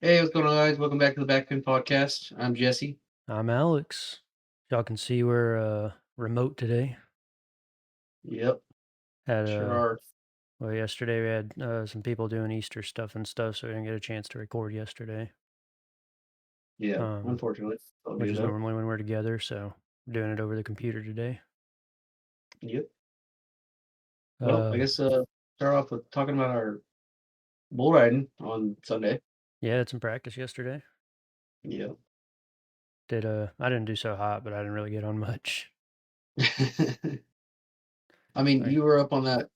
Hey, what's going on, guys? Welcome back to the Backpin Podcast. I'm Jesse. I'm Alex. Y'all can see we're remote today. Yep, Had sure are. well, yesterday we had some people doing Easter stuff and stuff, so we didn't get a chance to record yesterday. Yeah, Um, unfortunately. All which good is though. normally when we're together, so we're doing it over the computer today. Yep. Well, I Uh, guess start off with talking about our bull riding on Sunday. yeah, had some practice yesterday. Yep. I didn't do so hot, but I didn't really get on much. I mean, Like you were up on that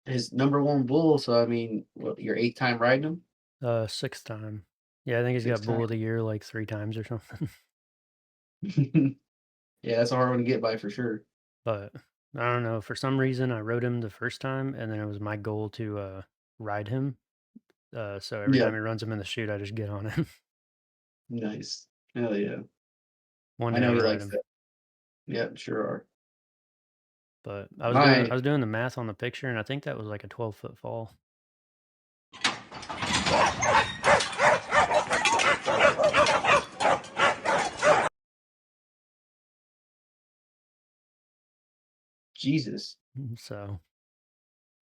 his number one bull, so I mean, what, your eighth time riding sixth time. Yeah, I think he's him? got Sixth bull time. of the year like 3 times or something. Yeah, that's a hard one to get by for sure. But I don't know. For some reason, I rode him the first time, and then it was my goal to ride him. So every Yep. time he runs him in the chute, I just get on him. Nice. Hell yeah. One I day know I'll he ride likes him. that. Yep, sure are. But I My was doing the math on the picture, and I think that was like a 12-foot fall. Jesus. So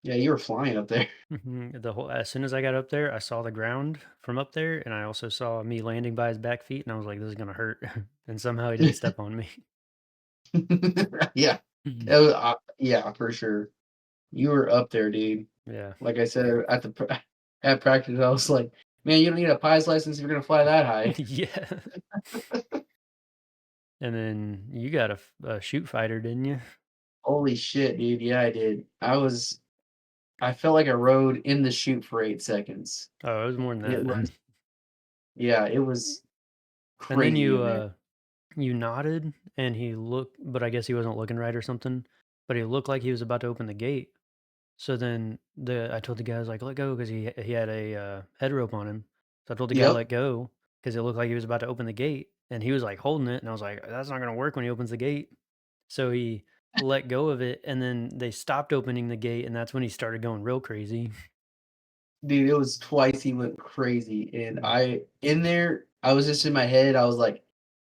Yeah, you were flying up there. the whole as soon as I got up there, I saw the ground from up there, and I also saw me landing by his back feet, and I was like, "This is gonna hurt." And somehow he didn't step on me. Yeah. Mhm. Yeah, for sure. You were up there, dude. Yeah, Like I said at at practice, I was like, "Man, you don't need a pilot's license if you're gonna fly that high." yeah. And then you got a shoot fighter, didn't you? Holy shit, dude! Yeah, I did. I felt like I rode in the chute for 8 seconds. Oh, it was more than It that. was, yeah, it was And then crazy in there. you nodded, and he looked, but I guess he wasn't looking right or something. But he looked like he was about to open the gate. So then I told the guy, I was like, let go, because he had a head rope on him. So I told the guy, Yep. let go, because it looked like he was about to open the gate, and he was like holding it, and I was like, that's not gonna work when he opens the gate. So he let go of it, and then they stopped opening the gate, and that's when he started going real crazy. Dude, it was twice he went crazy, and Mm. I was just in my head, I was like,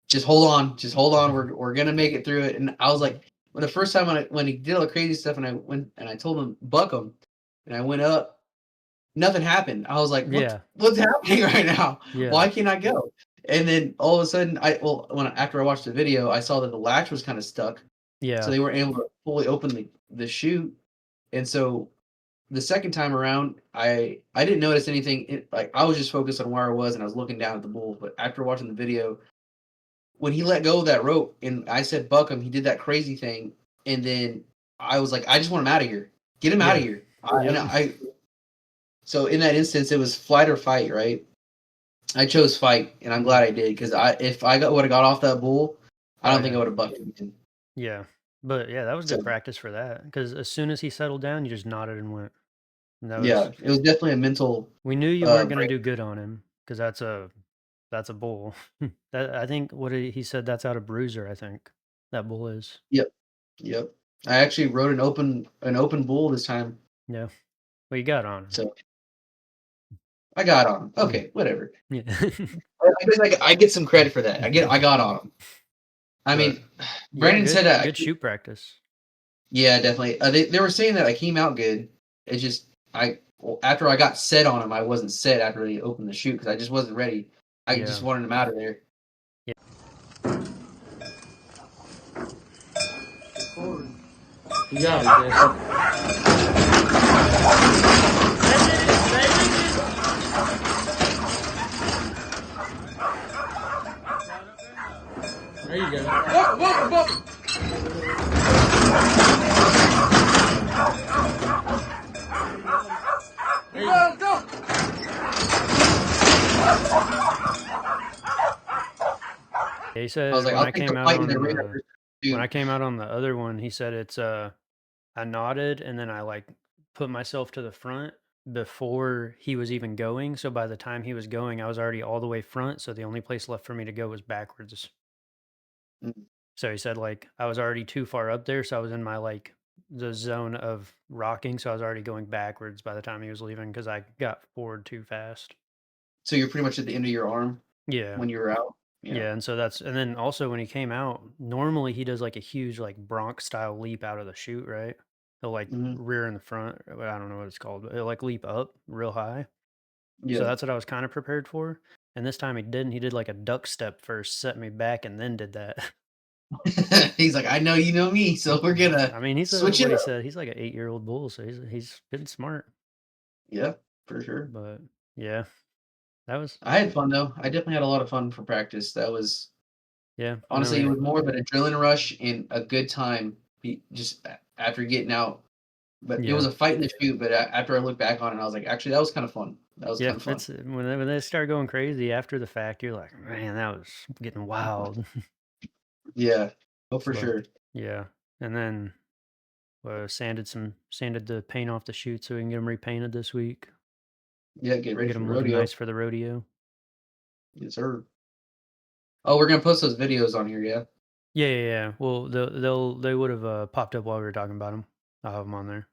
just hold on, we're gonna make it through it." And I was like, when the first time when he did all the crazy stuff, and I went and I told him buck him, and I went up, nothing happened. I was like, Yeah, what's happening right now? yeah, Why can't I go? And then all of a sudden, after I watched the video, I saw that the latch was kind of stuck, so yeah, they weren't able to fully open the chute, and so the second time around, I didn't notice anything. Like I was just focused on where I was, and I was looking down at the bull. But after watching the video, when he let go of that rope, and I said buck him, he did that crazy thing, and then I was like, I just want him out of here. Get him out of yeah, here. yep, So in that instance, it was flight or fight, right? I chose fight, and I'm mhm. glad I did because if I would have got off that bull, I Oh don't think I yeah, would have bucked him again. yeah. But yeah, that was So good practice for that, because as soon as he settled down, you just nodded and went. And that yeah, was it was definitely a mental We knew you weren't gonna break. do good on him, because that's a bull. That I think what he said, that's out of Bruiser, I think, that bull is. Yep, yep. I actually rode an open bull this time, Yeah. Well, you got on him. so I got on him. Mm. Okay, whatever. Yeah. I guess I get some credit for that. I got on him. I But, mean, yeah, Brandon said good shoot practice. yeah, definitely. They were saying that I came out good. It's just after I got set on him, I wasn't set after he opened the chute because I just wasn't ready. I just Yeah. wanted him out of there. Yeah. You got it, Jess. There you go. Whoa, whoa, whoa. There you go. Go. He I was said like, I'll take the fight in the radar. when I Dude. came out on the other one, he said it's, I nodded, and then I, like, put myself to the front before he was even going, so by the time he was going, I was already all the way front, so the only place left for me to go was backwards. Mm. So he said, like, I was already too far up there, so I was in my, like, the zone of rocking, so I was already going backwards by the time he was leaving, because I got forward too fast. So you're pretty much at the end of your arm Yeah. when you're out? Yeah. Yeah, and so that's and then also when he came out, normally he does like a huge like Bronx style leap out of the chute, right? He'll like Mhm. rear in the front, I don't know what it's called, but he'll like leap up real high. So Yeah. that's what I was kind of prepared for. And this time he didn't. He did like a duck step first, set me back, and then did that. He's like, "I know you know me, so we're gonna I mean, he's a switch it what he up." said. He's like an 8-year-old bull, so he's getting smart. Yeah, for sure. But yeah, that was I had fun though. I definitely had a lot of fun for practice. That was yeah. And then honestly, it was more of an adrenaline rush and a good time just after getting out. But it was yeah, a fight in the chute, but after I looked back on it, I was like, actually, that was kind of fun. That was yeah. kind of fun. It's when they start going crazy after the fact, you're like, man, that was getting wild. Yeah. Oh, for But sure. yeah, and then sanded the paint off the chute so we can get them repainted this week. Yeah, get ready Get for the them looking rodeo. nice for the rodeo. Yes, sir. Oh, we're gonna post those videos on here, yeah? Yeah, yeah, yeah. Well, they would have popped up while we were talking about them. I'll have them on there,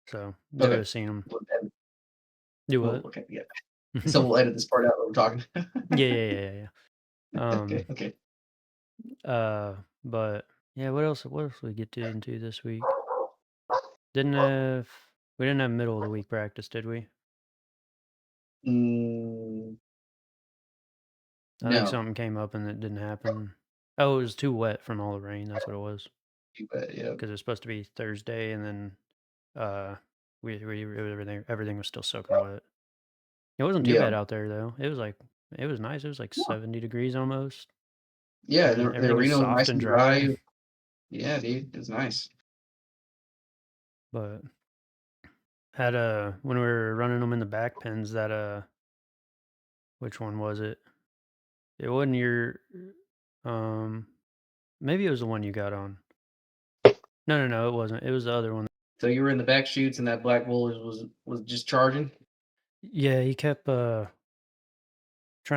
so they would Okay. have seen them. We'll Do what? okay, yeah. So we'll edit this part out when we're talking. Yeah, yeah, yeah, yeah. Yeah. Okay, okay. But yeah, what else we get into this week? Didn't have we didn't have middle of the week practice, did we? Mm, I think no. something came up and it didn't happen. Oh, it was too wet from all the rain. That's what it was. But yeah. Because it was supposed to be Thursday, and then uh, we everything was still soaking wet. It wasn't too Yeah. bad out there though. It was nice. It was like Yeah. 70 degrees almost. Yeah, the Everything was arena was soft nice and and dry. dry. Yeah, dude, it's nice. But had when we were running them in the back pins, that which one was it? It wasn't your um maybe it was the one you got on. No, no, no, it wasn't. It was the other one. So you were in the back shoots and that black bull was just charging? Yeah, he kept trying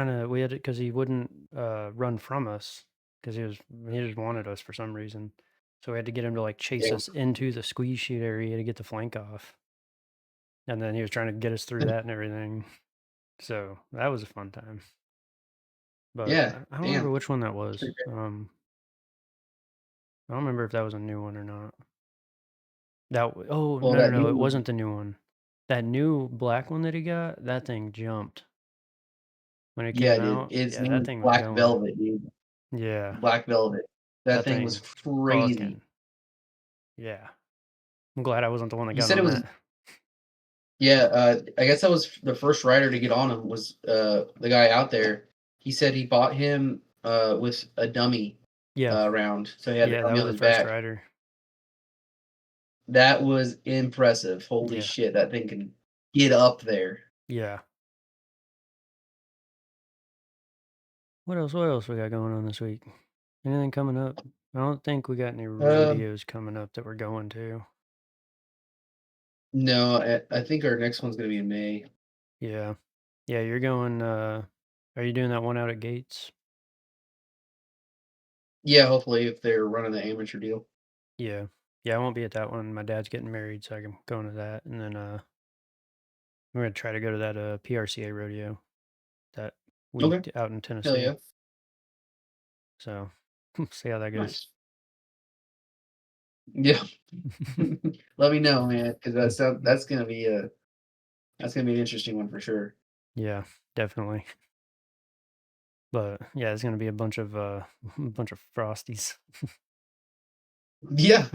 to we had it because he wouldn't run from us because he just wanted us for some reason. So we had to get him to like chase Yeah. us into the squeeze chute area to get the flank off. And then he was trying to get us through that and everything. So that was a fun time. But Yeah, I don't remember damn. which one that That's was. pretty great. I don't remember if that was a new one or not. Oh, Well, no, no, that new no, it one, wasn't the new one. That new black one that he got, that thing jumped when it yeah, came dude, out. its Yeah, name that is thing was Black going. Velvet, dude. Yeah, Black Velvet. That that thing was thing crazy. fucking yeah. I'm glad I wasn't the one that He got said it on was that. yeah, I guess that was the first rider to get on him was, the guy out there. He said he bought him, with a dummy, Yeah, round, so he had the yeah, that dummy was on the his first back. rider. That was impressive. Holy Yeah, shit, that thing can get up there. yeah. What else we got going on this week? Anything coming up? I don't think we got any Um, rodeos coming up that we're going to. no, I think our next one's gonna be in May. Yeah. Yeah, you're going, are you doing that one out at Gates? Yeah, hopefully, if they're running the amateur deal. Yeah. Yeah, I won't be at that one. My dad's getting married, so I'm going to that. And then we're gonna try to go to that PRCA rodeo that Okay, week out in hell Tennessee. yeah, So see how that goes. nice. Yeah, let me know, man, because that's gonna be an interesting one for sure. Yeah, definitely. But yeah, it's gonna be a bunch of bunch of frosties. Yeah,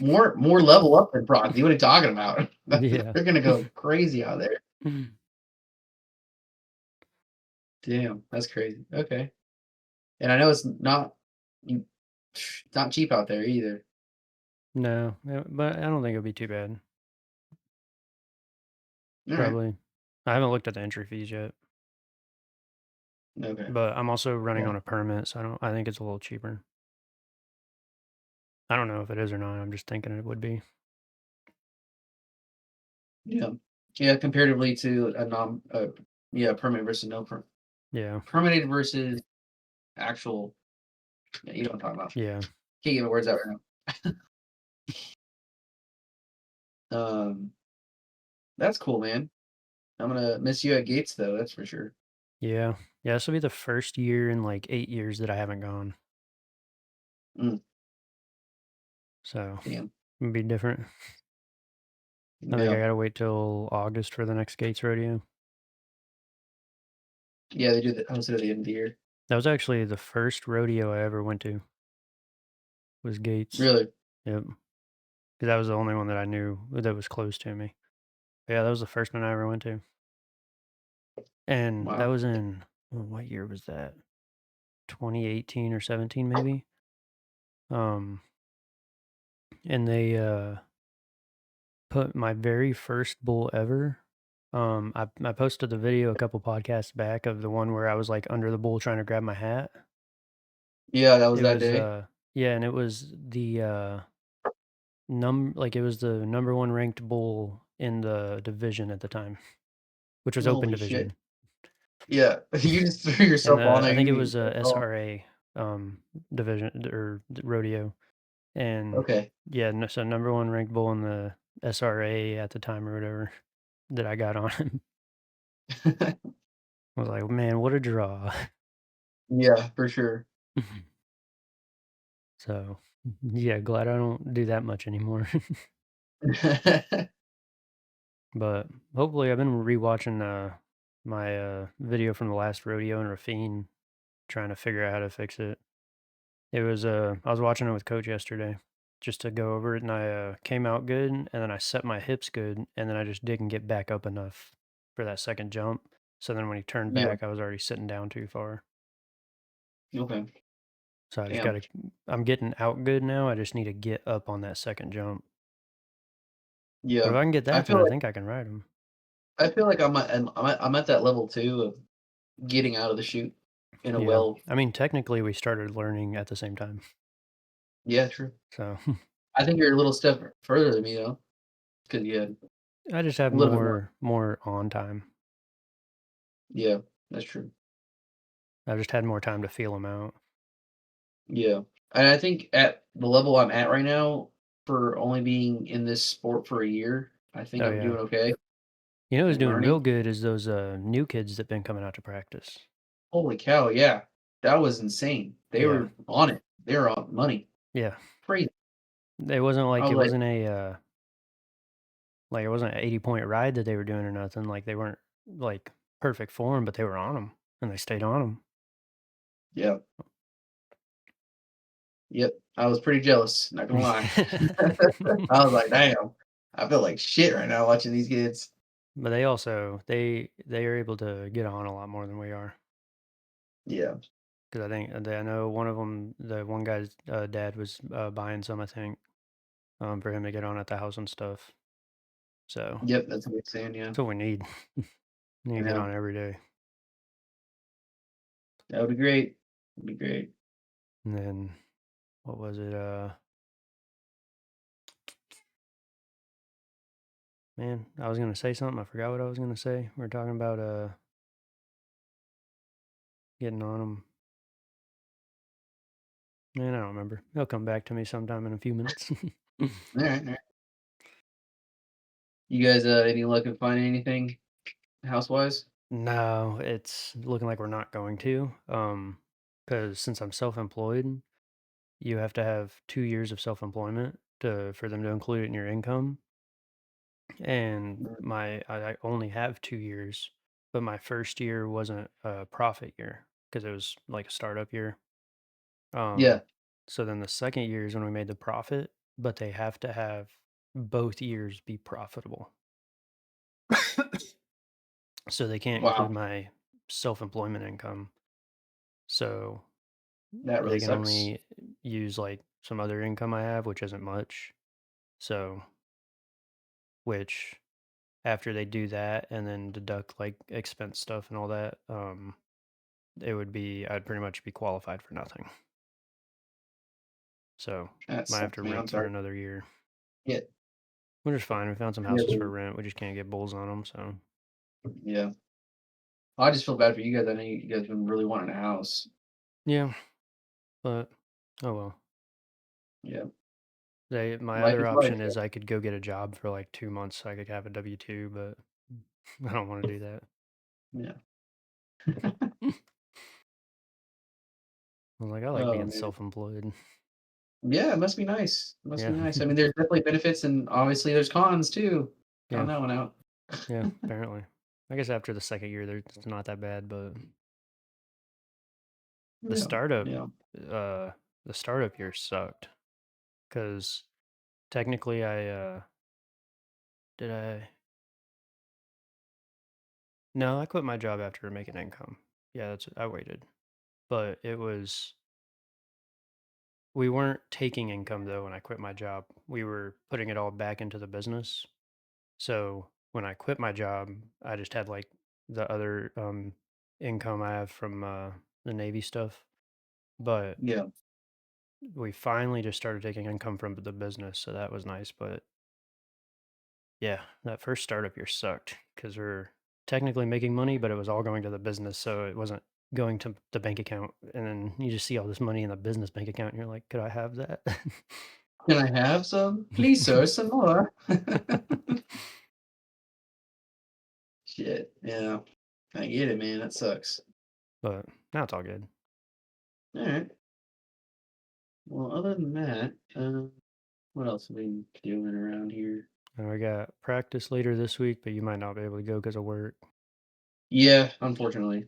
more level up than Prodigy. What are you talking about? Yeah. They're gonna go crazy out there. Damn, that's crazy. Okay, and I know you- it's not cheap out there either. No, but I don't think it'll be too bad. All right. Probably. I haven't looked at the entry fees yet, Okay. but I'm also running Yeah. on a permit, so I think it's a little cheaper. I don't know if it is or not. I'm just thinking it would be. Yeah. Yeah. Comparatively to yeah, permanent versus no Yeah. permanent versus actual. Yeah, you know what I'm talking about. Yeah. Can't get my words out right now. That's cool, man. I'm gonna miss you at Gates though. That's for sure. Yeah. Yeah, this will be the first year in, like, 8 years that I haven't gone, Mm, so damn. it'll be different. I think I Yeah. gotta wait till August for the next Gates rodeo. Yeah, they do the host it at the end of the year. That was actually the first rodeo I ever went to, was Gates. Really? Yep, 'cause that was the only one that I knew that was close to me. Yeah, that was the first one I ever went to, and that Wow. was in what year was that? 2018 or 17 maybe? Um, and they, put my very first bull ever. I posted the video a couple podcasts back of the one where I was, like, under the bull trying to grab my hat. Yeah, that was It that was, day? yeah, and it was the, it was the number 1 ranked bull in the division at the time, which was open Holy shit. division. Yeah. You just threw And, yourself on there, I you think it didn't even was get a a call. SRA, division or rodeo, and Okay. yeah, no, so number 1 ranked bull in the SRA at the time or whatever that I got on him. I was like, "Man, what a draw." Yeah, for sure. So, yeah, glad I don't do that much anymore. But hopefully, I've been rewatching my video from the last rodeo in Rafine, trying to figure out how to fix it. It was I was watching it with Coach yesterday, just to go over it, and I came out good, and then I set my hips good, and then I just didn't get back up enough for that second jump. So then when he turned Yeah, back, I was already sitting down too far. okay. So I just Damn. gotta. I'm getting out good now. I just need to get up on that second jump. But if Yeah. I can get I that, then feel I like think I can ride him. I'm at that level too of getting out of the chute in a Yeah. well. I mean, technically, we started learning at the same time. Yeah, true. So I think you're a little step further than me though, because you had I just have a little bit more. more on time. Yeah, that's true. I've just had more time to feel them out. Yeah, and I think at the level I'm at right now, for only being in this sport for a year, I think Oh I'm yeah. doing okay You know who's and doing real learning. good is those new kids that been coming out to practice. Holy cow, yeah. That was insane. They Yeah. were on it. They were on money. Yeah. Crazy. I It was like, wasn't a like it wasn't an 80-point ride that they were doing or nothing. Like they weren't like perfect form, but they were on them and they stayed on them. "Yeah, yep." I was pretty jealous, not gonna lie. I was like, "Damn, I feel like shit right now watching these kids." But they also they are able to get on a lot more than we are. Yeah, 'Cause I think I know one of them, the one guy's, dad was, buying some, I think, for him to get on at the house and stuff. So, yep, that's what we're saying, yeah. that's what we need. Need to get Yeah, on every day. that would be great. That'd be great. And then, what was it? Man, I was gonna say something, I forgot what I was gonna say. We are talking about, getting on them. Man, I don't remember. It'll come back to me sometime in a few minutes. Alright, alright. You guys, any luck in finding anything house-wise? No, it's looking like we're not going to, because since I'm self-employed, you have to have 2 years of self-employment to for them to include it in your income, and Mm, I only have 2 years, but my first year wasn't a profit year because it was like a startup year. yeah, So then the second year is when we made the profit, but they have to have both years be profitable. So they can't include wow, my self-employment income. So that really they can sucks. only use like some other income I have, which isn't much. So, which after they do that and then deduct like expense stuff and all that, it would be I'd pretty much be qualified for nothing. So That might have to sucks, man, I'm rent for sorry. another year, Yeah, which is fine. We found some houses for rent. We just can't get bulls on them. So yeah. I just feel bad for you guys. I know you guys been really wanting a house. yeah, but oh well. Yeah, My life other is life. option is I could go get a job for like 2 months so I could have a W-2, but I don't want to do that. Yeah. I'm like, I like Oh being man. self-employed. Yeah, it must be nice. It must be Yeah. nice. I mean, there's definitely benefits and obviously there's cons too. Yeah. Found that one out. Yeah. Apparently. I guess after the second year, it's not that bad, but the Yeah, startup, yeah, uh, the startup year sucked because technically did I, no, I quit my job after making income. Yeah, I waited, but we weren't taking income though when I quit my job. We were putting it all back into the business. So when I quit my job, I just had like the other income I have from the Navy stuff. But yeah. we finally just started taking income from the business, so that was nice. But yeah, that first startup year sucked because we're technically making money, but it was all going to the business, so it wasn't going to the bank account. And then you just see all this money in the business bank account, and you're like, could I have that? Can I have some? Please, sir, some more. Shit. Yeah. I get it, man. That sucks. But now it's all good. All right. Well, other than that, what else have we been doing around here? And we got practice later this week, but you might not be able to go because of work. Yeah, unfortunately.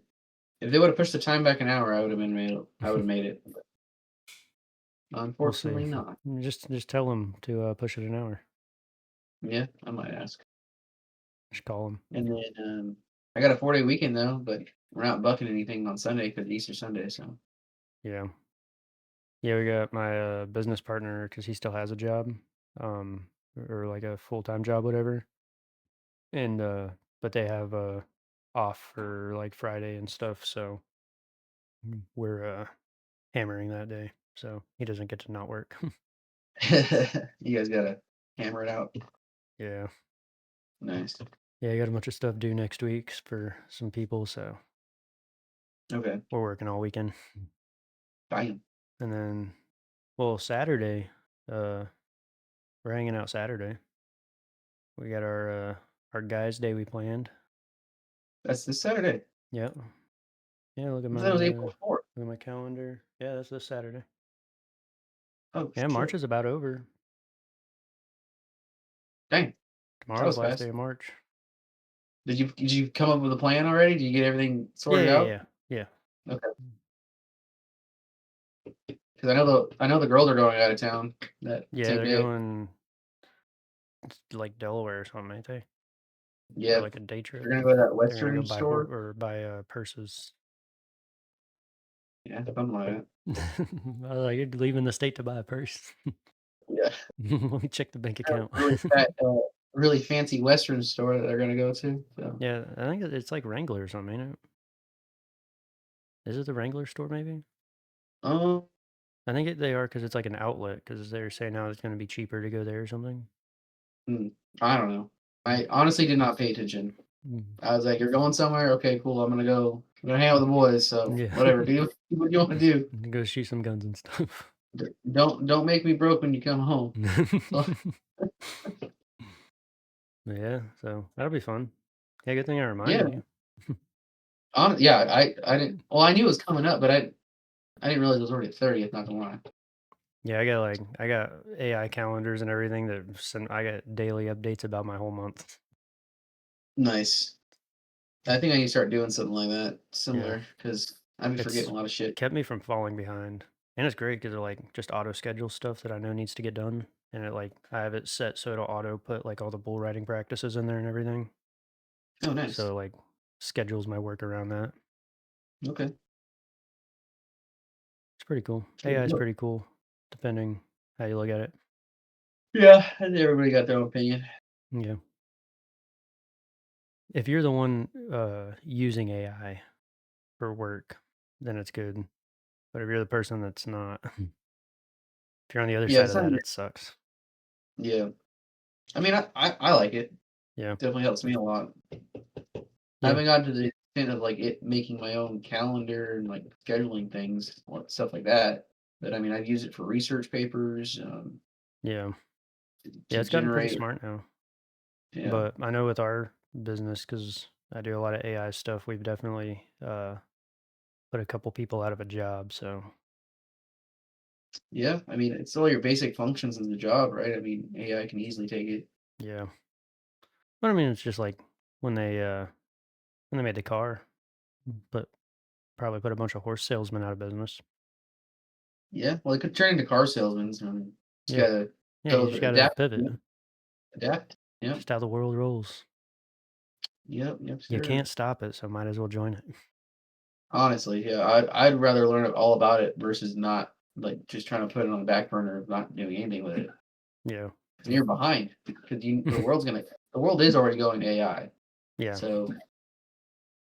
If they would have pushed the time back an hour, I would have been made. I would have made it. But We'll see. unfortunately, not. Just tell them to push it an hour. Yeah, I might ask. Just call them. And then I got a 4-day weekend though, but we're not bucking anything on Sunday because Easter Sunday. So Yeah. Yeah, we got my business partner because he still has a job, um, or like a full time job, whatever. And but they have off for like Friday and stuff, so we're hammering that day, so he doesn't get to not work. you guys gotta hammer it out. Yeah, Nice. yeah, I got a bunch of stuff due next week for some people, so Okay. we're working all weekend, Bam. and then well Saturday, uh, we're hanging out Saturday. We got our guys' day we planned. That's this Saturday. Yep. Yeah, I thought it was April 4th. look at my calendar. Yeah, that's this Saturday. Oh Yeah, March shit. is about over. Dang. That Tomorrow's was the last day fast. of March. Did you come up with a plan already? Did you get everything Yeah, sorted yeah, out? yeah, yeah. Okay. Because I know the girls are going out of town that Yeah, same they're day. going to like Delaware or something, ain't they? For Yeah. like a day trip. They're gonna go to that They're gonna go Western buy store. buy purses. Yeah, something like that. I was like, you're leaving the state to buy a purse. Yeah. Let me check the bank A account. really fat, really fancy Western store that they're gonna go to. So, Yeah, I think it's like Wrangler or something, ain't it? Is it the Wrangler store maybe? um, I think they are because it's like an outlet because they're saying now it's going to be cheaper to go there or something. hmm, I don't know. I honestly did not pay attention. Mm. I was like, "You're going somewhere? Okay, cool. I'm gonna hang out with the boys. So Yeah. whatever. Do what you want to do. Go shoot some guns and stuff. Don't make me broke when you come home." So, Yeah, so that'll be fun. Yeah, good thing I yeah, reminded you. yeah. I didn't. Well, I knew it was coming up, but I didn't realize it was already the 30th. Not gonna lie. Yeah, I got AI calendars and everything that send I got daily updates about my whole month. Nice. I think I need to start doing something like that, Yeah. similar, because I've been forgetting It's a lot of shit. kept me from falling behind. And it's great because it like just auto schedule stuff that I know needs to get done. And it like I have it set so it'll auto put like all the bull riding practices in there and everything. Oh, nice. So like schedules my work around that. Okay. It's pretty cool. Good AI is deal. pretty cool, depending how you look at it. Yeah, I think everybody got their own opinion. Yeah. If you're the one using AI for work, then it's good. But if you're the person that's not, if you're on the other Yeah, side it's of not. that, it sucks. Yeah, I mean, I like it. Yeah. Definitely helps me a lot. I Yeah. haven't gotten to the extent of like it making my own calendar and like scheduling things, or stuff like that. But I mean, I use it for research papers, Yeah. Yeah. to It's gotten pretty generate. smart now. Yeah. But I know with our business, because I do a lot of AI stuff. We've definitely put a couple people out of a job. So Yeah, I mean, it's all your basic functions in the job, right? I mean, AI can easily take it. yeah, but I mean, it's just like when they uh, when they made the car, but probably put a bunch of horse salesmen out of business. Yeah, well, it could turn into car salesmen. So I mean, just Yeah, gotta yeah. You go just got to adapt, pivot. adapt. Yep, Just how the world rolls. yep, You sir. can't stop it, so might as well join it. Honestly, yeah, I'd rather learn all about it versus not like just trying to put it on the back burner of not doing anything with it. Yeah, 'Cause you're behind because the world is already going to AI. yeah, So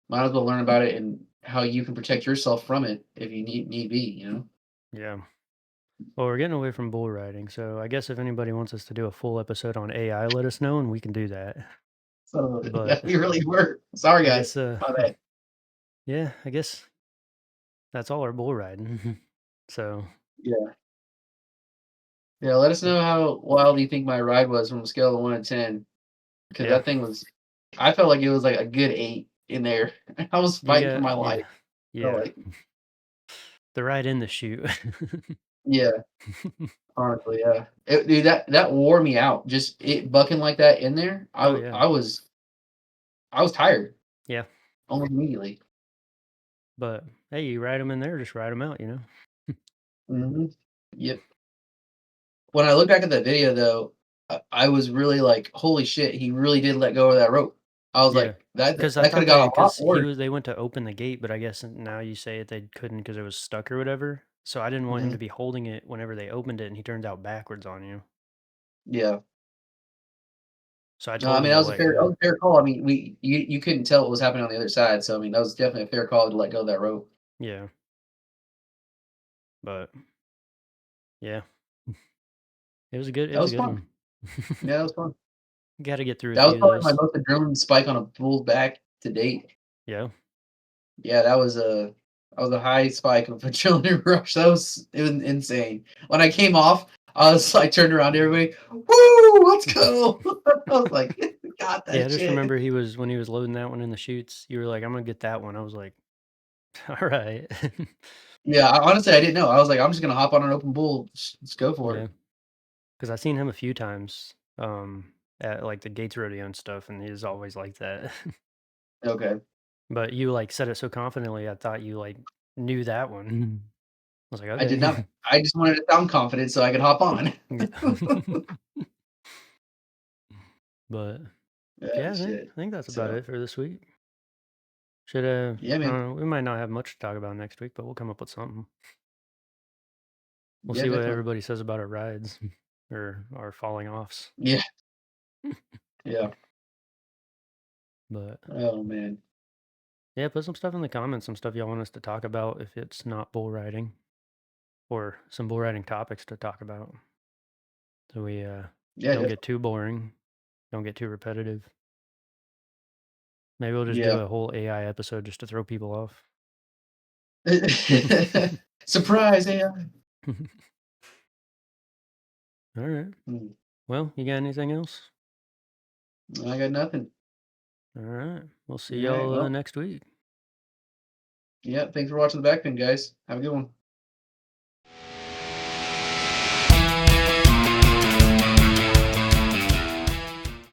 might as well learn about it and how you can protect yourself from it if you need be. yeah. Well, we're getting away from bull riding, so I guess if anybody wants us to do a full episode on AI, let us know and we can do that. So yeah, But we really were. Sorry, I guys. guess, My bad. yeah, I guess that's all our bull riding. So Yeah. Yeah, let us know how wild you think my ride was from a scale of 1 to 10, because yeah, that thing was I felt like it was, like, a good 8 in there. I was you fighting for got my yeah, life. So, yeah, like the ride in the chute. yeah, honestly, yeah. Dude, that wore me out. Just it bucking like that in there, Oh yeah, I was tired yeah. almost immediately. But hey, you ride them in there, just ride them out. Mhm. Yep. When I look back at that video, though, I was really like, "Holy shit, he really did let go of that rope." I was Yeah, like, because I that thought coulda got a lot worse." they went to open the gate, but I guess now you say it they couldn't because it was stuck or whatever. So I didn't want him to Mhm. be holding it whenever they opened it, and he turned out backwards on you. Yeah. So I No, I told mean, him to let that go. was a fair call. I mean, you couldn't tell what was happening on the other side, so, I mean, that was definitely a fair call to let go of that rope. Yeah, but yeah, it was a good That was fun. one. Yeah, that was fun. Got to get through a That was few of probably my those. most adrenaline spike on a bull's back to date. Yeah, Yeah, that was a high spike of adrenaline rush. It was insane. When I came off, I was like turned around to everybody, "Woo, let's go!" I was like, "Got yeah. I that just shit." remember he was when he was loading that one in the chutes. You were like, "I'm gonna get that one." I was like, "All right." Yeah, honestly, I didn't know. I was like, "I'm just gonna hop on an open bull. Let's go for Yeah, it." because I've seen him a few times, at like the Gates Rodeo and stuff, and he's always like that. Okay. But you, like, said it so confidently, I thought you, like, knew that one. I was like, I did not. "Okay." I just wanted to sound confident so I could hop on. Yeah. But, Yeah, yeah, shit. I think that's about So, it for this week. Should, yeah, I man. don't know, we might not have much to talk about next week, but we'll come up with something. We'll Yeah, see what definitely. everybody says about our rides or our falling offs. Yeah, yeah. But, Oh, man. yeah, put some stuff in the comments, some stuff y'all want us to talk about if it's not bull riding or some bull riding topics to talk about. So we, Yeah, don't definitely. get too boring, don't get too repetitive. Maybe we'll just do Yeah. a whole AI episode just to throw people off. Surprise AI. All right. Hmm. Well, you got anything else? I got nothing. All right. We'll see All right. y'all Well, next week. yeah. Thanks for watching the backpin, guys. Have a good one.